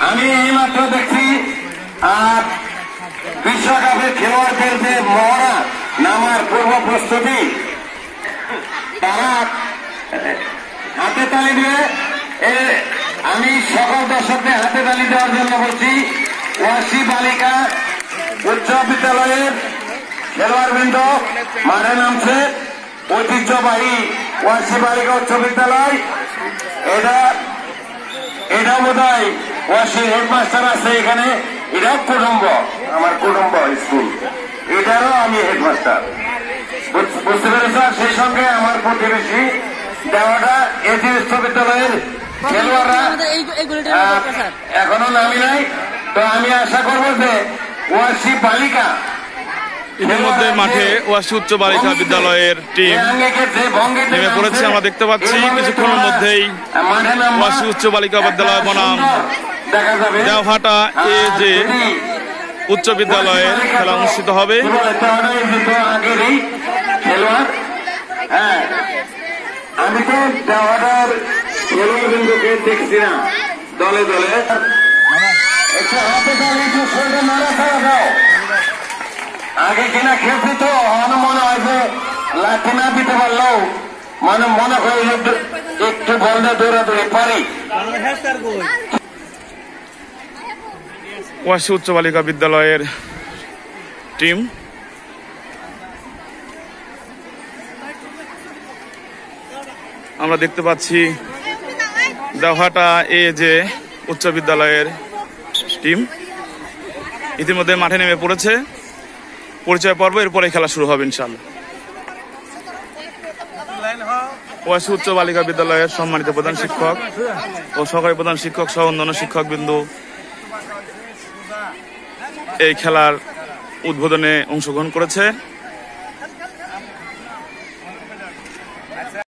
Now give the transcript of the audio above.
আমি এইমাত্র দেখছি বিশ্বকাপের খেলোয়াড়দের যে মহড়া নামার পূর্ব প্রস্তুতি, তারা হাতে তালি দিয়ে, আমি সকল দর্শকদের হাতে তালি দেওয়ার জন্য বলছি। ওয়াসি বালিকা উচ্চ বিদ্যালয়ের খেলোয়াড়বৃন্দ মাঠে নামছে। ঐতিহ্যবাহী ওয়াসি বালিকা উচ্চ বিদ্যালয়, এটা বোধ হয় ওয়াসির হেডমাস্টার আছে এখানে। এটাও কুটুম্ব, আমার কুটুম্ব স্কুল, এটারও আমি হেডমাস্টার, বুঝতে পেরেছ। সেই সঙ্গে আমার প্রতিবেশী দেওয়াটা এটি উচ্চ বিদ্যালয়ের খেলোয়াড়রা এখনো নামি নাই। তো আমি আশা করবো যে ওয়াসি বালিকা ইতিমধ্যে মাঠে ওয়াসি উচ্চ বালিকা বিদ্যালয়ের টিম নেমে পড়েছে। আমরা দেখতে পাচ্ছি কিছুক্ষণের মধ্যেই ওয়াসি উচ্চ বালিকা বিদ্যালয় বনাম দেওহাটা এ যে উচ্চ বিদ্যালয়ের খেলা অনুষ্ঠিত হবে। আমি তো দেওয়াটার খেলোয়াড়বৃন্দকে দেখছি না দলে দলে। একটু হাতে তালে একটু শরীরে নাড়া ছাড়া দাও। আগে কিনা খেলছি তো মনে হয় যে লাঠি না দিতে পারলেও মনে হয় একটু বললে দৌড়াদৌড়ি পারি। ওয়াসি উচ্চ বালিকা বিদ্যালয়ের টিম আমরা দেখতে পাচ্ছি দেওহাটা এ যে উচ্চ বিদ্যালয়ের টিম ইতিমধ্যে মাঠে নেমে পড়েছে। পরিচয় পর্ব, এরপরে খেলা শুরু হবে ইনশাআল্লাহ। ওয়াসি উচ্চ বালিকা বিদ্যালয়ের সম্মানিত প্রধান শিক্ষক ও সহকারী প্রধান শিক্ষক সহ অন্যান্য শিক্ষকবৃন্দু এই খেলার উদ্বোধনে অংশগ্রহণ করেছে।